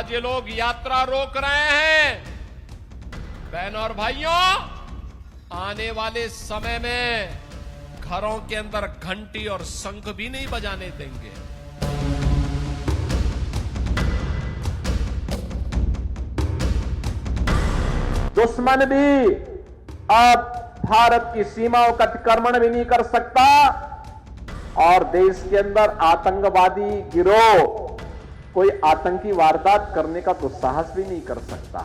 आज ये लोग यात्रा रोक रहे हैं। बहनों और भाइयों, आने वाले समय में घरों के अंदर घंटी और शंख भी नहीं बजाने देंगे। दुश्मन भी अब भारत की सीमाओं का अतिक्रमण भी नहीं कर सकता और देश के अंदर आतंकवादी गिरोह कोई आतंकी वारदात करने का दुस्साहस भी नहीं कर सकता।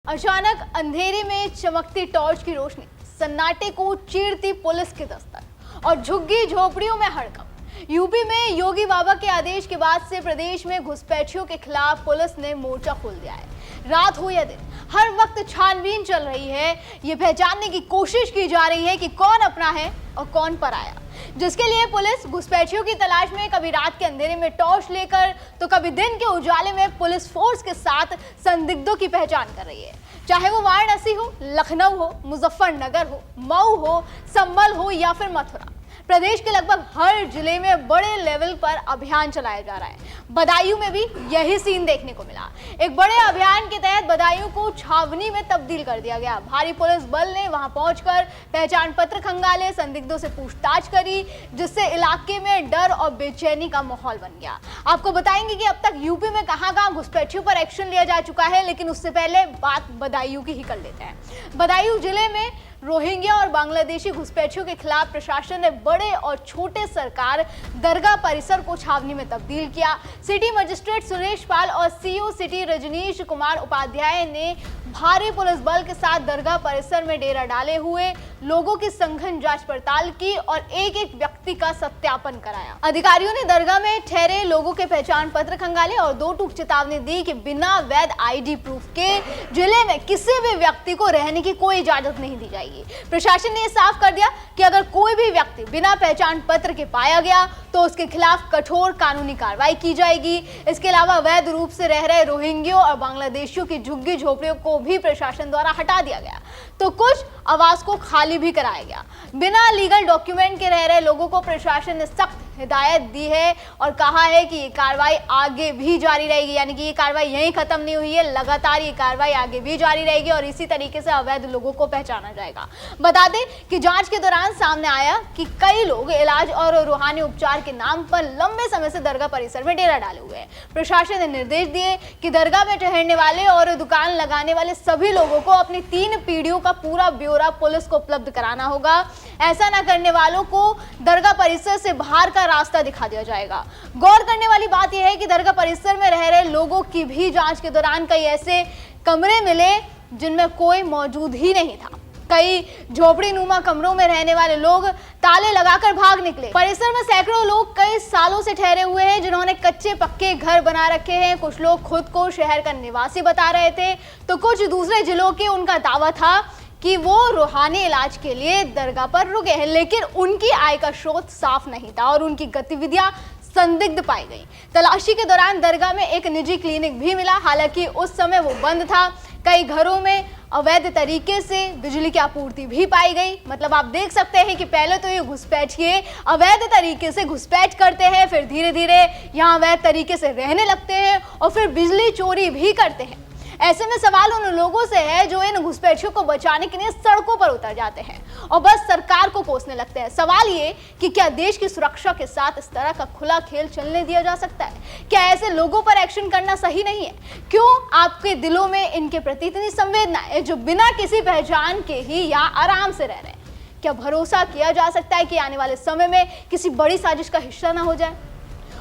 अचानक अंधेरे में चमकती टॉर्च की रोशनी, सन्नाटे को चीरती पुलिस की दस्तक और झुग्गी झोपड़ियों में हड़कंप। यूपी में योगी बाबा के आदेश के बाद से प्रदेश में घुसपैठियों के खिलाफ पुलिस ने मोर्चा खोल दिया है। रात हो या दिन, हर वक्त छानबीन चल रही है। ये पहचानने की कोशिश की जा रही है कि कौन अपना है और कौन पराया, जिसके लिए पुलिस घुसपैठियों की तलाश में कभी रात के अंधेरे में टॉर्च लेकर तो कभी दिन के उजाले में पुलिस फोर्स के साथ संदिग्धों की पहचान कर रही है। चाहे वो वाराणसी हो, लखनऊ हो, मुजफ्फरनगर हो, मऊ हो, संभल हो या फिर मथुरा, प्रदेश के लगभग हर जिले में बड़े लेवल पर अभियान चलाया जा रहा है। बदायूं में भी यही सीन देखने को मिला। एक बड़े अभियान के तहत बदायूं को छावनी में तब्दील कर दिया गया। भारी पुलिस बल ने वहां पहुंचकर पहचान पत्र खंगाले, संदिग्धों से पूछताछ करी, जिससे इलाके में डर और बेचैनी का माहौल बन गया। आपको बताएंगे कि अब तक यूपी में कहां-कहां घुसपैठियों पर एक्शन लिया जा चुका है, लेकिन उससे पहले बात बदायूं की ही कर लेते हैं। बदायूं जिले में रोहिंग्या और बांग्लादेशी घुसपैठियों के खिलाफ प्रशासन ने बड़े और छोटे सरकार दरगाह परिसर को छावनी में तब्दील किया। सिटी मजिस्ट्रेट सुरेश पाल और सीओ सिटी रजनीश कुमार उपाध्याय ने भारी पुलिस बल के साथ दरगाह परिसर में डेरा डाले हुए लोगों की सघन जांच पड़ताल की और एक एक व्यक्ति का सत्यापन कराया। अधिकारियों ने दरगाह में ठहरे लोगों के पहचान पत्र खंगाले और दो टूक चेतावनी दी कि बिना वैध आईडी प्रूफ के जिले में किसी भी व्यक्ति को रहने की कोई इजाजत नहीं दी जाएगी। प्रशासन ने साफ कर दिया कि अगर कोई भी व्यक्ति बिना पहचान पत्र के पाया गया तो उसके खिलाफ कठोर कानूनी कार्रवाई की जाएगी। इसके अलावा वैध रूप से रह रहे रोहिंग्यों और बांग्लादेशियों की झुग्गी झोपड़ियों को भी प्रशासन द्वारा हटा दिया गया, तो कुछ आवास को खाली भी कराया गया। बिना लीगल डॉक्यूमेंट के रह रहे लोगों को प्रशासन ने सख्त हिदायत दी है और कहा है कि ये कार्रवाई आगे भी जारी रहेगी, यानी कि ये कार्रवाई यहीं खत्म नहीं हुई है, लगातार ये कार्रवाई आगे भी जारी रहेगी और इसी तरीके से अवैध लोगों को पहचाना जाएगा। बता दें कि जांच के दौरान सामने आया कि कई लोग इलाज और रूहानी उपचार के नाम पर लंबे समय से दरगाह परिसर में डेरा डाले हुए हैं। प्रशासन ने निर्देश दिए कि दरगाह में ठहरने वाले और दुकान लगाने वाले सभी लोगों को अपनी 3 पीढ़ियों का पूरा ब्यौरा पुलिस को उपलब्ध कराना होगा। ऐसा न करने वालों को दरगाह परिसर से बाहर का रास्ता दिखा दिया जाएगा। गौर करने वाली बात यह है कि दरगाह परिसर में रह रहे लोगों की भी जांच के दौरान कई ऐसे कमरे मिले जिनमें कोई मौजूद ही नहीं था। कई झोपड़ी नुमा कमरों में रहने वाले लोग ताले लगाकर भाग निकले। परिसर में सैकड़ों लोग कई सालों से ठहरे हुए हैं, जिन्होंने कच्चे पक्के घर बना रखे हैं। कुछ लोग खुद को शहर का निवासी बता रहे थे, तो कुछ दूसरे जिलों के उनका दावा था कि वो रूहानी इलाज के लिए दरगाह पर रुके हैं, लेकिन उनकी आय का स्रोत साफ नहीं था और उनकी गतिविधियां संदिग्ध पाई गई। तलाशी के दौरान दरगाह में एक निजी क्लिनिक भी मिला, हालांकि उस समय वो बंद था। कई घरों में अवैध तरीके से बिजली की आपूर्ति भी पाई गई। मतलब आप देख सकते हैं कि पहले तो ये घुसपैठिए अवैध तरीके से घुसपैठ करते हैं, फिर धीरे धीरे यहाँ अवैध तरीके से रहने लगते हैं और फिर बिजली चोरी भी करते हैं। ऐसे में सवाल उन लोगों से है जो इन घुसपैठियों को बचाने के लिए सड़कों पर उतर जाते हैं और बस सरकार को कोसने लगते हैं। सवाल ये कि क्या देश की सुरक्षा के साथ इस तरह का खुला खेल चलने दिया जा सकता है? क्या ऐसे लोगों पर एक्शन करना सही नहीं है? क्यों आपके दिलों में इनके प्रति इतनी संवेदना है जो बिना किसी पहचान के ही यहाँ आराम से रह रहे हैं? क्या भरोसा किया जा सकता है कि आने वाले समय में किसी बड़ी साजिश का हिस्सा ना हो जाए?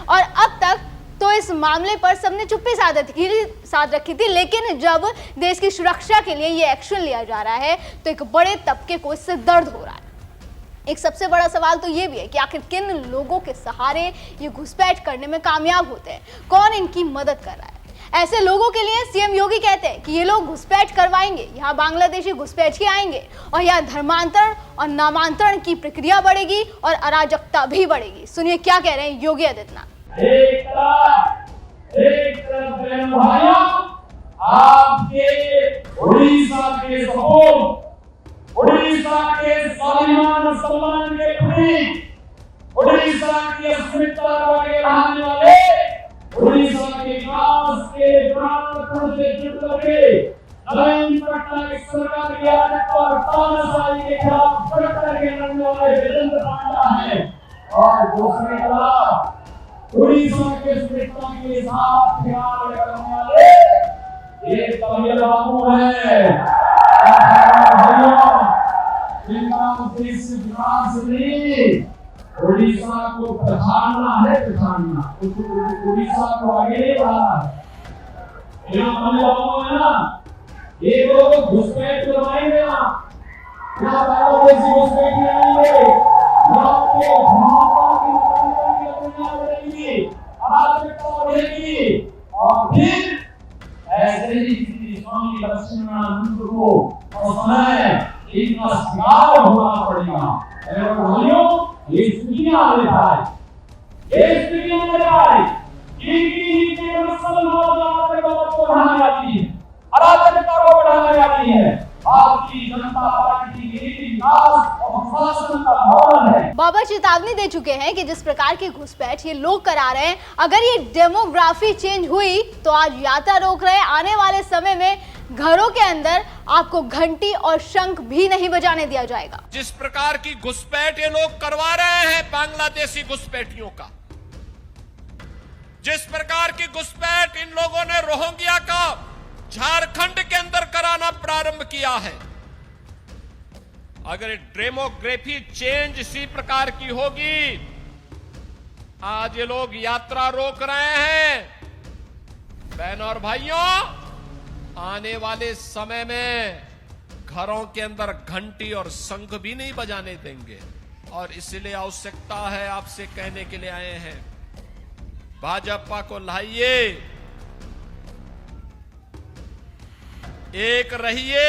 और अब तक तो इस मामले पर सबने चुप्पी साध रखी थी, लेकिन जब देश की सुरक्षा के लिए ये एक्शन लिया जा रहा है तो एक बड़े तबके को इससे दर्द हो रहा है। एक सबसे बड़ा सवाल तो ये भी है कि आखिर किन लोगों के सहारे ये घुसपैठ करने में कामयाब होते हैं, कौन इनकी मदद कर रहा है? ऐसे लोगों के लिए सीएम योगी कहते हैं कि ये लोग घुसपैठ करवाएंगे, यहाँ बांग्लादेशी घुसपैठी आएंगे और यहाँ धर्मांतरण और नामांतरण की प्रक्रिया बढ़ेगी और अराजकता भी बढ़ेगी। सुनिए क्या कह रहे हैं योगी आदित्यनाथ। एक तरफ बहन भाइयों, आपके उड़ीसा के सपूत, उड़ीसा के स्वाभिमान और सम्मान के प्रतीक, उड़ीसा की अस्मिता के रहने वाले सरकार की अराजकता और तानाशाही के खिलाफ डट करके लड़ने वाले वीरेंद्र पांडा है और दूसरी तरफ उड़ीसा के सुरक्षा के साथ खिलाड़ करने वाले ये तमिल बाबू है। जिनका उद्देश्य विकास नहीं, उड़ीसा को पहचानना है, पहचानना, उड़ीसा को आगे नहीं बढ़ाना है। तमिल बाबू है ना, ये लोग घुसपैठ करवाएंगे ना, यहाँ बांग्लादेशी घुसपैठ आएंगे, यहाँ पे बढ़ेगी, अराजकता बढ़ेगी और फिर ऐसे ही स्वामी लक्ष्मणानंद को समय इनका शिकार होना पड़ेगा। भाइयों, ये स्थितियां आने पाए, ये स्थितियां आने पाए, इनकी नीति मुसलमान को बढ़ाने वाली है, अराजकता को बढ़ाने वाली है। भारतीय जनता पार्टी की नीति विकास और शासन का धोरण है। बाबा चेतावनी दे चुके हैं कि जिस प्रकार की घुसपैठ ये लोग करा रहे हैं, अगर ये डेमोग्राफी चेंज हुई तो आज यात्रा रोक रहे, आने वाले समय में घरों के अंदर आपको घंटी और शंख भी नहीं बजाने दिया जाएगा। जिस प्रकार की घुसपैठ ये लोग करवा रहे हैं बांग्लादेशी घुसपैठियों का, जिस प्रकार की घुसपैठ इन लोगों ने रोहिंग्या का झारखंड के अंदर कराना प्रारंभ किया है, अगर डेमोग्राफी चेंज इसी प्रकार की होगी, आज ये लोग यात्रा रोक रहे हैं। बहनों और भाइयों, आने वाले समय में घरों के अंदर घंटी और शंख भी नहीं बजाने देंगे और इसलिए आवश्यकता है, आपसे कहने के लिए आए हैं, भाजपा को लाइए, एक रहिए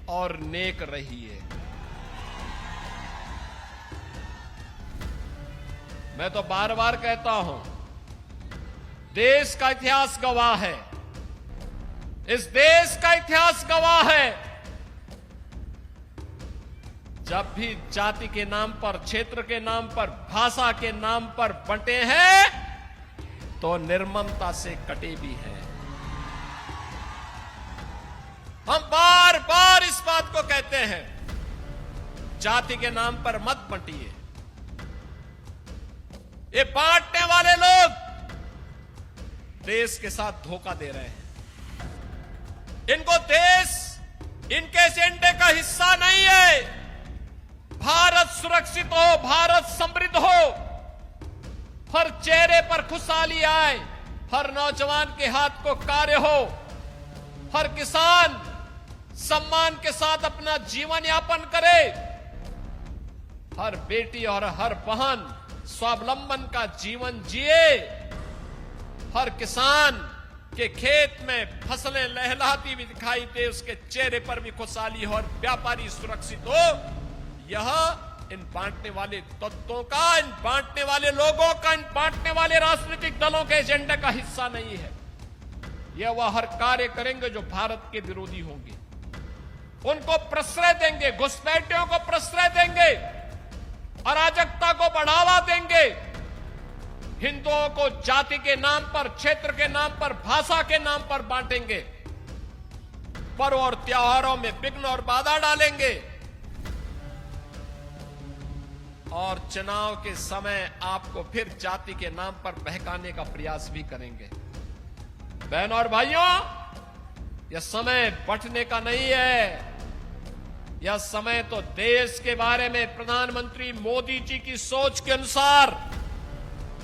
और नेक रहिए। मैं तो बार बार कहता हूं, देश का इतिहास गवाह है, इस देश का इतिहास गवाह है, जब भी जाति के नाम पर, क्षेत्र के नाम पर, भाषा के नाम पर बंटे हैं तो निर्ममता से कटे भी हैं। हम बार बार इस बात को कहते हैं, जाति के नाम पर मत बंटिए। ये बांटने वाले लोग देश के साथ धोखा दे रहे हैं। इनको देश इनके एजेंडे का हिस्सा नहीं है। भारत सुरक्षित हो, भारत समृद्ध हो, हर चेहरे पर खुशहाली आए, हर नौजवान के हाथ को कार्य हो, हर किसान सम्मान के साथ अपना जीवन यापन करे, हर बेटी और हर बहन स्वावलंबन का जीवन जिए, हर किसान के खेत में फसलें लहलहाती भी दिखाई दे, उसके चेहरे पर भी खुशहाली हो और व्यापारी सुरक्षित हो। यह इन बांटने वाले तत्वों का, इन बांटने वाले लोगों का, इन बांटने वाले राजनीतिक दलों के एजेंडे का हिस्सा नहीं है। यह वह हर कार्य करेंगे जो भारत के विरोधी होंगे, उनको प्रश्रय देंगे, घुसपैठियों को प्रश्रय देंगे, अराजकता को बढ़ावा देंगे, हिंदुओं को जाति के नाम पर, क्षेत्र के नाम पर, भाषा के नाम पर बांटेंगे, पर्व और त्योहारों में विघ्न और बाधा डालेंगे और चुनाव के समय आपको फिर जाति के नाम पर बहकाने का प्रयास भी करेंगे। बहनों और भाइयों, यह समय बंटने का नहीं है, यह समय तो देश के बारे में प्रधानमंत्री मोदी जी की सोच के अनुसार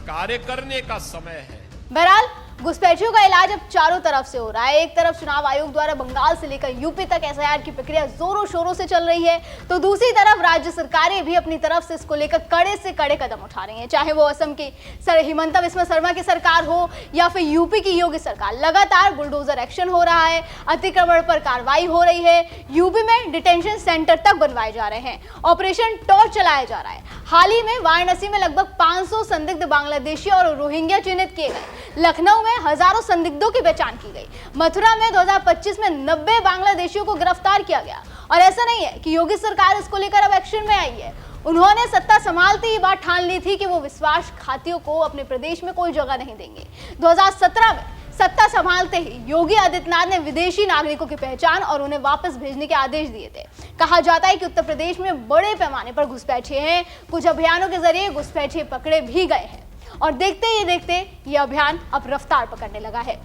कार्य करने का समय है। बहरहाल घुसपैठियों का इलाज अब चारों तरफ से हो रहा है। एक तरफ चुनाव आयोग द्वारा बंगाल से लेकर यूपी तक एसआईआर की प्रक्रिया जोरों शोरों से चल रही है, तो दूसरी तरफ राज्य सरकारें भी अपनी तरफ से इसको लेकर कड़े से कड़े कदम उठा रही हैं। चाहे वो असम की हिमंता बिस्वा शर्मा की सरकार हो या फिर यूपी की योगी सरकार, लगातार बुलडोजर एक्शन हो रहा है, अतिक्रमण पर कार्रवाई हो रही है, यूपी में डिटेंशन सेंटर तक बनवाए जा रहे हैं, ऑपरेशन टॉर्च चलाया जा रहा है। हाल ही में वाराणसी में लगभग 500 संदिग्ध बांग्लादेशी और रोहिंग्या चिन्हित किए गए। लखनऊ में हजारों संदिग्धों की पहचान की गई। मथुरा में 2025 में 90 बांग्लादेशियों को गिरफ्तार किया गया। और ऐसा नहीं है कि योगी सरकार इसको लेकर अब एक्शन में आई है, उन्होंने सत्ता संभालते ही बात ठान ली थी कि वो विश्वासघातियों को अपने प्रदेश में कोई जगह नहीं देंगे। 2017 में सत्ता संभालते ही योगी आदित्यनाथ ने विदेशी नागरिकों की पहचान और उन्हें वापस भेजने के आदेश दिए थे। कहा जाता है कि उत्तर प्रदेश में बड़े पैमाने पर घुसपैठिए हैं। कुछ अभियानों के जरिए घुसपैठिए पकड़े भी गए हैं और देखते ही देखते ये अभियान अब रफ्तार पकड़ने लगा है।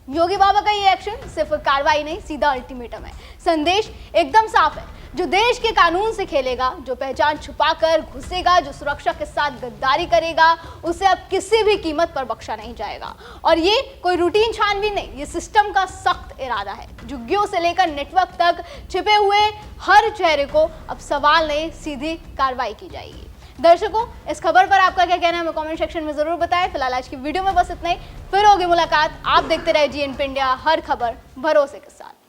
योगी बाबा का ये एक्शन सिर्फ कार्रवाई नहीं, सीधा अल्टीमेटम है। संदेश एकदम साफ है, जो देश के कानून से खेलेगा, जो पहचान छुपाकर घुसेगा, जो सुरक्षा के साथ गद्दारी करेगा, उसे अब किसी भी कीमत पर बख्शा नहीं जाएगा। और ये कोई रूटीन छानबीन नहीं, ये सिस्टम का सख्त इरादा है। झुग्गियों से लेकर नेटवर्क तक छिपे हुए हर चेहरे को अब सवाल नहीं, सीधी कार्रवाई की जाएगी। दर्शकों, इस खबर पर आपका क्या कहना है हमें कमेंट सेक्शन में जरूर बताएं। फिलहाल आज की वीडियो में बस इतना ही, फिर होगी मुलाकात। आप देखते रहे GNP इंडिया, हर खबर भरोसे के साथ।